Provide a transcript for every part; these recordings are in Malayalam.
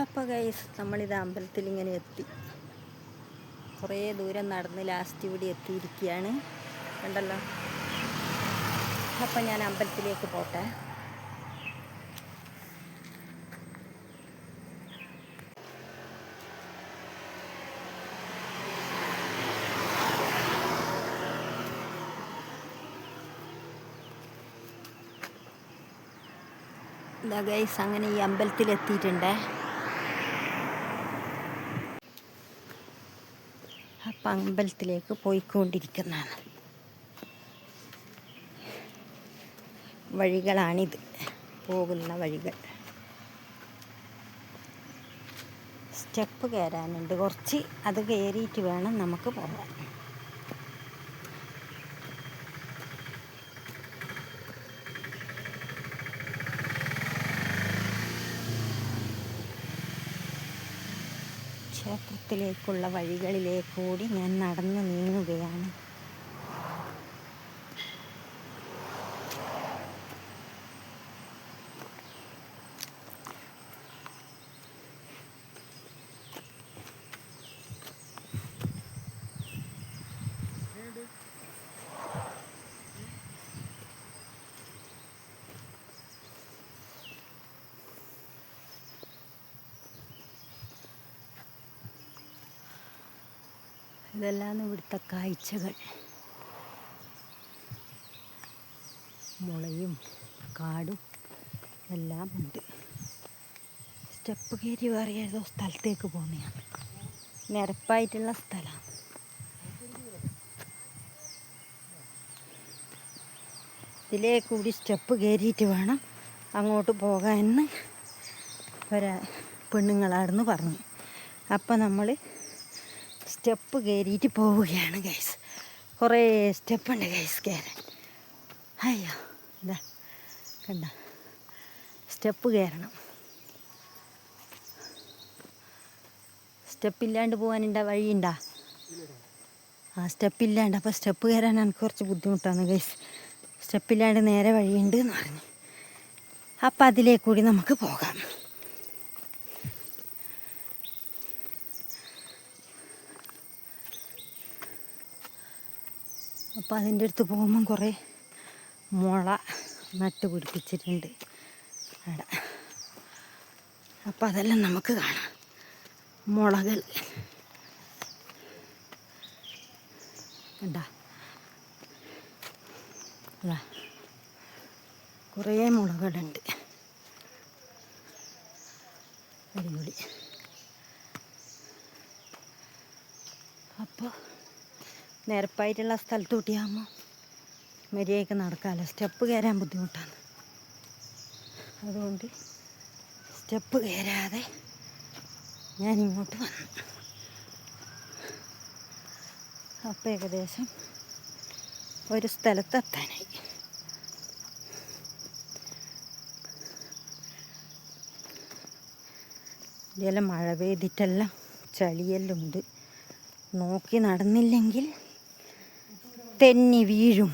അപ്പോൾ ഗൈസ് നമ്മളിത് അമ്പലത്തിൽ ഇങ്ങനെ എത്തി. കുറേ ദൂരം നടന്ന് ലാസ്റ്റ് ഇവിടെ എത്തിയിരിക്കുകയാണ്. കണ്ടല്ലോ. അപ്പം ഞാൻ അമ്പലത്തിലേക്ക് പോട്ടെ. ഇതാ ഗൈസ്, അങ്ങനെ ഈ അമ്പലത്തിലെത്തിയിട്ടുണ്ട്. അപ്പം അമ്പലത്തിലേക്ക് പോയിക്കൊണ്ടിരിക്കുന്നതാണ്. വഴികളാണിത്, പോകുന്ന വഴികൾ. സ്റ്റെപ്പ് കയറാനുണ്ട് കുറച്ച്, അത് കയറിയിട്ട് വേണം നമുക്ക് പോകാൻ. ക്ഷേത്രത്തിലേക്കുള്ള വഴികളിലേക്കൂടി ഞാൻ നടന്ന് നീങ്ങുകയാണ്. ഇതെല്ലാം ഇവിടുത്തെ കാഴ്ചകൾ. മുളയും കാടും എല്ലാം ഉണ്ട്. സ്റ്റെപ്പ് കയറി വേറെ ഏതോ സ്ഥലത്തേക്ക് പോകുന്നതാണ്. നിരപ്പായിട്ടുള്ള സ്ഥലമാണ്. ഇതിലേക്കൂടി സ്റ്റെപ്പ് കയറിയിട്ട് വേണം അങ്ങോട്ട് പോകാമെന്ന് പെണ്ണുങ്ങളാണെന്ന് പറഞ്ഞു. അപ്പം നമ്മൾ സ്റ്റെപ്പ് കയറിയിട്ട് പോവുകയാണ് ഗൈസ്. കുറേ സ്റ്റെപ്പുണ്ട് ഗൈസ് കയറാൻ. അയ്യോ, ഇതാ കണ്ട, സ്റ്റെപ്പ് കയറണം. സ്റ്റെപ്പില്ലാണ്ട് പോകാനുണ്ട വഴിയുണ്ടാ? സ്റ്റെപ്പില്ലാണ്ട്. അപ്പോൾ സ്റ്റെപ്പ് കയറാൻ എനിക്ക് കുറച്ച് ബുദ്ധിമുട്ടാണ് ഗൈസ്. സ്റ്റെപ്പില്ലാണ്ട് നേരെ വഴിയുണ്ട് എന്ന് പറഞ്ഞു. അപ്പം അതിലേക്കൂടി നമുക്ക് പോകാം. അപ്പോൾ അതിൻ്റെ അടുത്ത് പോകുമ്പം കുറേ മുള നട്ട് പിടിപ്പിച്ചിട്ടുണ്ട് അവിടെ. അപ്പോൾ അതെല്ലാം നമുക്ക് കാണാം. മുളകൾ കണ്ട, അല്ല കുറേ മുളകളുണ്ട്. അടിപൊളി. അപ്പോൾ നിരപ്പായിട്ടുള്ള സ്ഥലത്ത് കൂട്ടിയാകുമ്പോൾ മര്യാദയ്ക്ക് നടക്കാമല്ലോ. സ്റ്റെപ്പ് കയറാൻ ബുദ്ധിമുട്ടാണ്. അതുകൊണ്ട് സ്റ്റെപ്പ് കയറാതെ ഞാൻ ഇങ്ങോട്ട് വന്നു. അപ്പോൾ ഏകദേശം ഒരു സ്ഥലത്തെത്താനായി. ഇതെല്ലാം മഴ പെയ്തിട്ടെല്ലാം ചളിയെല്ലാം ഉണ്ട്. നോക്കി നടന്നില്ലെങ്കിൽ തെന്നി വീഴും.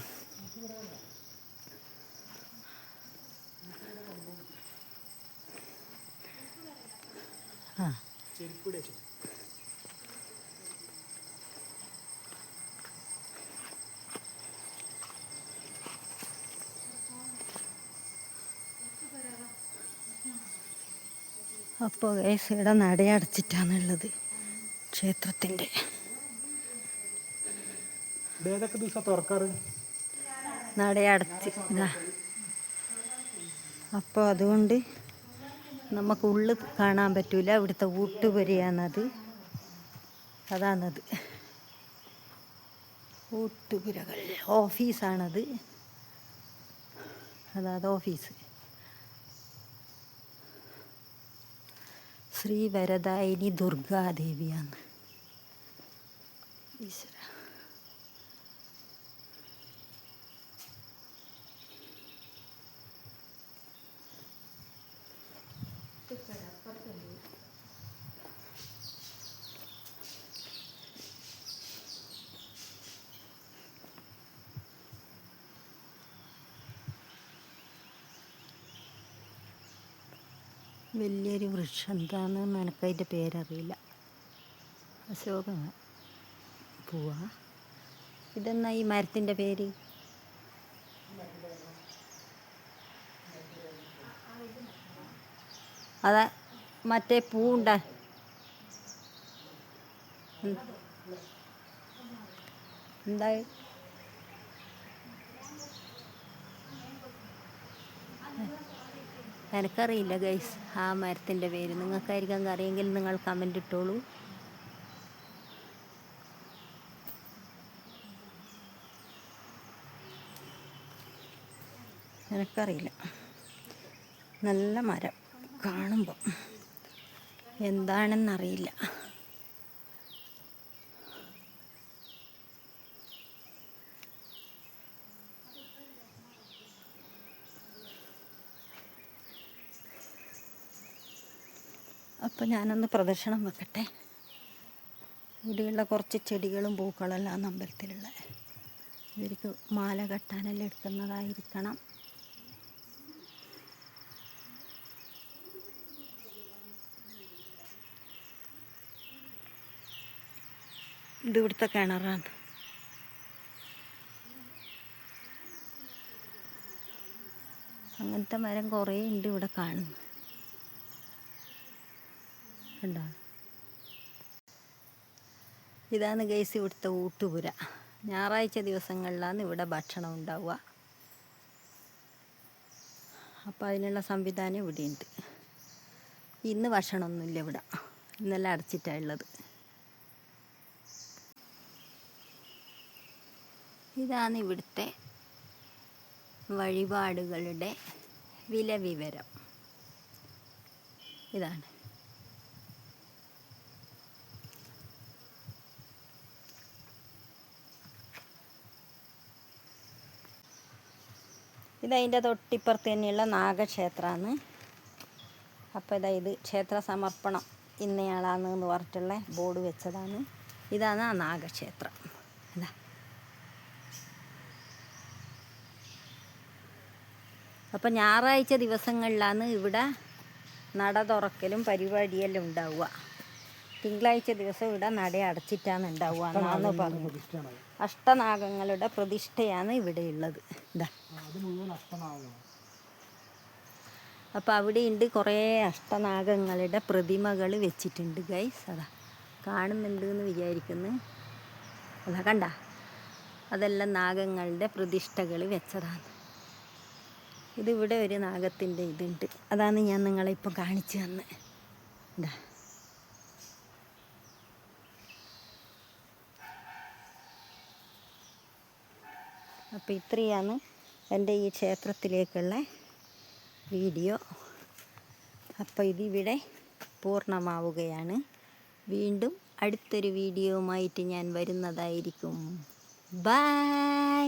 അപ്പോൾ ഇവിടെ നടയടച്ചിട്ടാണുള്ളത് ക്ഷേത്രത്തിൻ്റെ. നടയടച്ച്. അപ്പോൾ അതുകൊണ്ട് നമുക്ക് ഉള്ളിൽ കാണാൻ പറ്റൂല. ഇവിടുത്തെ ഊട്ടുപുരയാണത്. അതാണത്, ഊട്ടുപുരകൾ. ഓഫീസാണത്. അതാത് ഓഫീസ്. ശ്രീ വരദായിനി ദുർഗാദേവിയാണ്. ഈശ്വര. വലിയൊരു വൃക്ഷം എന്താണെന്ന് എനിക്കതിൻ്റെ പേരറിയില്ല. അശോക പൂവാ. ഇതെന്നാ ഈ മരത്തിൻ്റെ പേര്? അതാ മറ്റേ പൂവുണ്ട എന്താ? എനിക്കറിയില്ല ഗൈസ് ആ മരത്തിൻ്റെ പേര്. നിങ്ങൾക്കായിരിക്കും അറിയെങ്കിൽ നിങ്ങൾ കമൻ്റ് ഇട്ടോളൂ. എനിക്കറിയില്ല. നല്ല മരം കാണുമ്പോൾ എന്താണെന്നറിയില്ല. അപ്പം ഞാനൊന്ന് പ്രദർശനം വെക്കട്ടെ. ഇവിടെയുള്ള കുറച്ച് ചെടികളും പൂക്കളെല്ലാം അമ്പലത്തിലുള്ള. ഇവർക്ക് മാല കെട്ടാനെല്ലാം എടുക്കുന്നതായിരിക്കണം. ഇത് ഇവിടുത്തെ കിണറാണ്. അങ്ങനത്തെ മരം കുറേ ഉണ്ട് ഇവിടെ കാണുന്നു. കണ്ടോ? ഇതാണ് ഗൈസ് ഇവിടുത്തെ ഊട്ടുപുര. ഞായറാഴ്ച ദിവസങ്ങളിലാണ് ഇവിടെ ഭക്ഷണം ഉണ്ടാവുക. അപ്പോൾ അതിനുള്ള സംവിധാനം ഇവിടെയുണ്ട്. ഇന്ന് ഭക്ഷണമൊന്നുമില്ല ഇവിടെ. ഇന്നെല്ലാം അടച്ചിട്ടാണ് ഉള്ളത്. ഇതാണ് ഇവിടുത്തെ വഴിപാടുകളുടെ വില വിവരം. ഇതാണ്. ഇതതിൻ്റെ തൊട്ടിപ്പുറത്ത് തന്നെയുള്ള നാഗക്ഷേത്രമാണ്. അപ്പോൾ ഇത് ക്ഷേത്ര സമർപ്പണം ഇന്നയാളാണെന്ന് പറഞ്ഞിട്ടുള്ള ബോർഡ് വെച്ചതാണ്. ഇതാണ് ആ നാഗക്ഷേത്രം. അതാ. അപ്പോൾ ഞായറാഴ്ച ദിവസങ്ങളിലാണ് ഇവിടെ നട തുറക്കലും പരിപാടിയെല്ലാം ഉണ്ടാവുക. തിങ്കളാഴ്ച ദിവസം ഇവിടെ നട അടച്ചിട്ടാണ് ഉണ്ടാവുക എന്നാണ് പറഞ്ഞത്. അഷ്ടനാഗങ്ങളുടെ പ്രതിഷ്ഠയാണ് ഇവിടെയുള്ളത്. ഇതാ. അപ്പോൾ അവിടെയുണ്ട് കുറേ അഷ്ടനാഗങ്ങളുടെ പ്രതിമകൾ വെച്ചിട്ടുണ്ട് ഗൈസ്. അതാ കാണുന്നുണ്ട് എന്ന് വിചാരിക്കുന്നു. അതാ കണ്ട, അതെല്ലാം നാഗങ്ങളുടെ പ്രതിഷ്ഠകൾ വെച്ചതാണ്. ഇതിവിടെ ഒരു നാഗത്തിൻ്റെ ഇതുണ്ട്. അതാണ് ഞാൻ നിങ്ങളെ ഇപ്പം കാണിച്ചു തന്ന്. ഇതാ. അപ്പോൾ ഇത്രയാണ് എൻ്റെ ഈ ക്ഷേത്രത്തിലേക്കുള്ള വീഡിയോ. അപ്പോൾ ഇതിവിടെ പൂർണ്ണമാവുകയാണ്. വീണ്ടും അടുത്തൊരു വീഡിയോയുമായിട്ട് ഞാൻ വരുന്നതായിരിക്കും. ബൈ.